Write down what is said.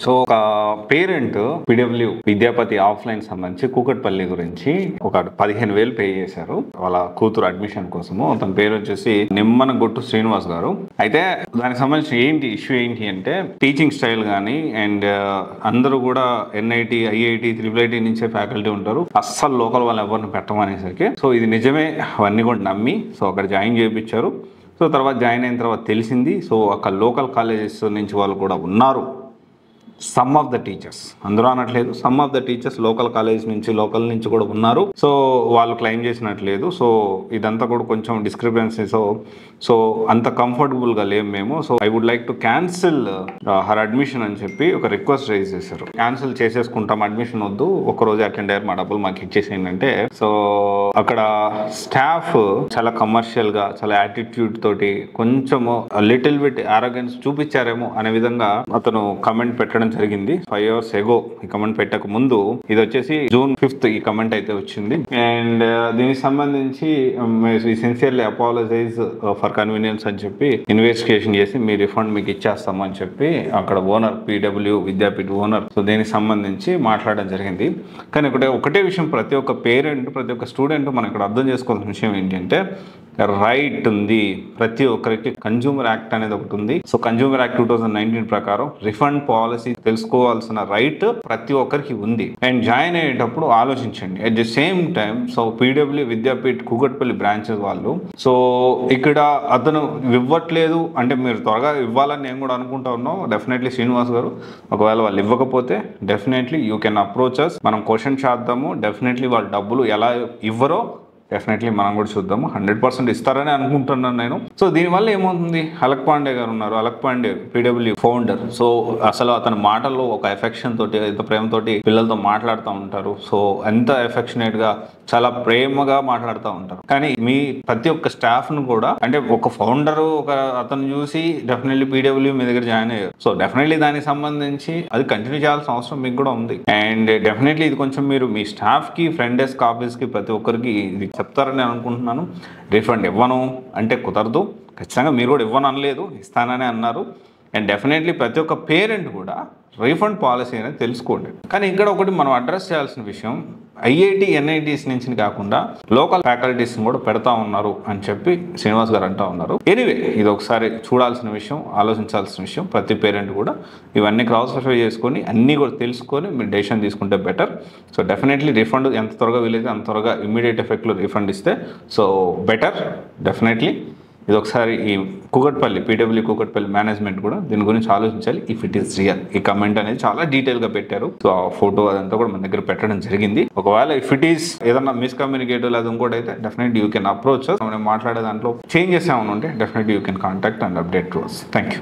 So ఒక parent PW Vidyapati offline సంబంధించి కూకట్పల్లి గురించి ఒక 15,000 పే చేశారు వాళ్ళ కూతురు అడ్మిషన్ కోసము. అతని పేరు వచ్చేసి నిమ్మనగొట్టు శ్రీనివాస్ గారు. అయితే దానికి సంబంధించి ఇష్యూ ఏంటి అంటే టీచింగ్ స్టైల్ కానీ అండ్ అందరూ కూడా NIT IIT IIIT నుంచే ఫ్యాకల్టీ ఉంటారు, అస్సలు లోకల్ వాళ్ళు ఎవరిని పెట్టమనేసరికి సో ఇది నిజమే అవన్నీ కూడా నమ్మి సో అక్కడ జాయిన్ చేయించారు. సో తర్వాత జాయిన్ అయిన తర్వాత తెలిసింది సో అక్కడ లోకల్ కాలేజెస్ నుంచి వాళ్ళు కూడా ఉన్నారు. సమ్ ఆఫ్ ద టీచర్స్, అందరూ అనట్లేదు, some of the teachers local college నుంచి కూడా ఉన్నారు. సో వాళ్ళు క్లెయిమ్ చేసినట్లేదు. సో ఇదంతా కూడా కొంచెం డిస్క్రిపెన్సీ. సో అంత కంఫర్టబుల్గా లేము మేము. So I would like to cancel her admission అని చెప్పి ఒక రిక్వెస్ట్ రైజ్ చేశారు. క్యాన్సిల్ చేసేసుకుంటాం, అడ్మిషన్ వద్దు, ఒక్కరోజు అటెండ్ అయ్యారు, మా డబ్బులు మాకు ఇచ్చేసేయండి అంటే సో అక్కడ స్టాఫ్ చాలా కమర్షియల్గా చాలా యాటిట్యూడ్ తోటి కొంచెం లిటిల్ బిట్ ఆరోగెన్స్ చూపించారేమో అనే విధంగా అతను కమెంట్ పెట్టడం జరిగింది. 5 hours ఎగో ఈ కమెంట్ పెట్టక ముందు, ఇది వచ్చేసి June 5th ఈ కమెంట్ అయితే వచ్చింది. అండ్ దీనికి సంబంధించి సిన్సియర్లీ అపాలజైజ్ ఫర్ కన్వీనియన్స్ అని చెప్పి ఇన్వెస్టిగేషన్ చేసి మీ రిఫండ్ మీకు ఇచ్చేస్తాము అని చెప్పి అక్కడ ఓనర్ పిడబ్ల్యూ విద్యాపీఠ ఓనర్ సో దీనికి సంబంధించి మాట్లాడడం జరిగింది. కానీ ఒకటే విషయం, ప్రతి ఒక్క పేరెంట్ ప్రతి ఒక్క స్టూడెంట్ మనం ఇక్కడ అర్థం చేసుకోవాల్సిన విషయం ఏంటంటే రైట్ ఉంది ప్రతి ఒక్కరికి. కన్జ్యూమర్ యాక్ట్ అనేది ఒకటి ఉంది. సో కన్జ్యూమర్ యాక్ట్ 2019 ప్రకారం రిఫండ్ పాలసీ తెలుసుకోవాల్సిన రైట్ ప్రతి ఒక్కరికి ఉంది. అండ్ జాయిన్ అయ్యేటప్పుడు ఆలోచించండి. At the same time so PW Vidyapeeth Kukatpally branches వాళ్ళు సో ఇక్కడ అతను ఇవ్వట్లేదు అంటే మీరు త్వరగా ఇవ్వాలని నేను కూడా అనుకుంటా ఉన్నాం. డెఫినెట్లీ శ్రీనివాస్ గారు ఒకవేళ వాళ్ళు ఇవ్వకపోతే definitely you can approach us, మనం క్వశ్చన్ చేద్దాము. డెఫినెట్లీ వాళ్ళు డబ్బులు ఎలా ఇవ్వరో డెఫినెట్లీ మనం కూడా చూద్దాము. 100% ఇస్తారని అనుకుంటున్నాను నేను. సో దీనివల్ల ఏమవుతుంది, అలక్ పాండే గారు ఉన్నారు, అలక్ పాండే పిడబ్ల్యూ ఫౌండర్. సో అసలు అతని మాటల్లో ఒక ఎఫెక్షన్ తోటి ఎంత ప్రేమతోటి పిల్లలతో మాట్లాడుతూ ఉంటారు. సో ఎంత ఎఫెక్షనేట్ గా చాలా ప్రేమగా మాట్లాడుతూ ఉంటారు. కానీ మీ ప్రతి ఒక్క స్టాఫ్ ను కూడా అంటే ఒక ఫౌండర్ ఒక అతను చూసి డెఫినెట్లీ పిడబ్ల్యూ మీ దగ్గర జాయిన్ అయ్యారు. సో డెఫినెట్లీ దానికి సంబంధించి అది కంటిన్యూ చేయాల్సిన అవసరం మీకు కూడా ఉంది. అండ్ డెఫినెట్లీ ఇది కొంచెం మీరు మీ స్టాఫ్ కి ఫ్రంట్ డెస్క్ ఆఫీస్ కి ప్రతి ఒక్కరికి ఇది చెప్తారని అనుకుంటున్నాను. రిఫండ్ ఇవ్వను అంటే కుదరదు, ఖచ్చితంగా మీరు కూడా ఇవ్వను అనలేదు, ఇస్తానని అన్నారు. అండ్ డెఫినెట్లీ ప్రతి ఒక్క పేరెంట్ కూడా రీఫండ్ పాలసీ అనేది తెలుసుకోండి. కానీ ఇక్కడ ఒకటి మనం అడ్రస్ చేయాల్సిన విషయం, IIT NITs నుంచి కాకుండా లోకల్ ఫ్యాకల్టీస్ కూడా పెడతా ఉన్నారు అని చెప్పి శ్రీనివాస్ గారు అంటూ ఉన్నారు. ఎనీవే ఇది ఒకసారి చూడాల్సిన విషయం, ఆలోచించాల్సిన విషయం. ప్రతి పేరెంట్ కూడా ఇవన్నీ క్రాస్ వెరిఫై చేసుకొని అన్నీ కూడా తెలుసుకొని మీరు డెసిషన్ తీసుకుంటే బెటర్. సో డెఫినెట్లీ రిఫండ్ ఎంత త్వరగా వీలైతే అంత త్వరగా ఇమ్మీడియట్ ఎఫెక్ట్లో రిఫండ్ ఇస్తే సో బెటర్. డెఫినెట్లీ ఇది ఒకసారి ఈ కూకట్పల్లి పిడబ్ల్యూ కూకట్పల్లి మేనేజ్మెంట్ కూడా దీని గురించి ఆలోచించాలి. ఇఫ్ ఇట్ ఈస్ రియల్, ఈ కమెంట్ అనేది చాలా డీటెయిల్గా పెట్టారు. సో ఆ ఫోటో అదంతా కూడా మన దగ్గర పెట్టడం జరిగింది. ఒకవేళ ఇఫ్ ఇట్ ఈస్ ఏదన్నా మిస్కమ్యూనికేటివ్ లేదా ఇంకోటి అయితే డెఫినెట్లీ యూ కెన్ అప్రోచ్. మనం మాట్లాడే దాంట్లో చేంజెస్ ఏమైనా ఉంటే definitely you can contact and update to us. Thank you.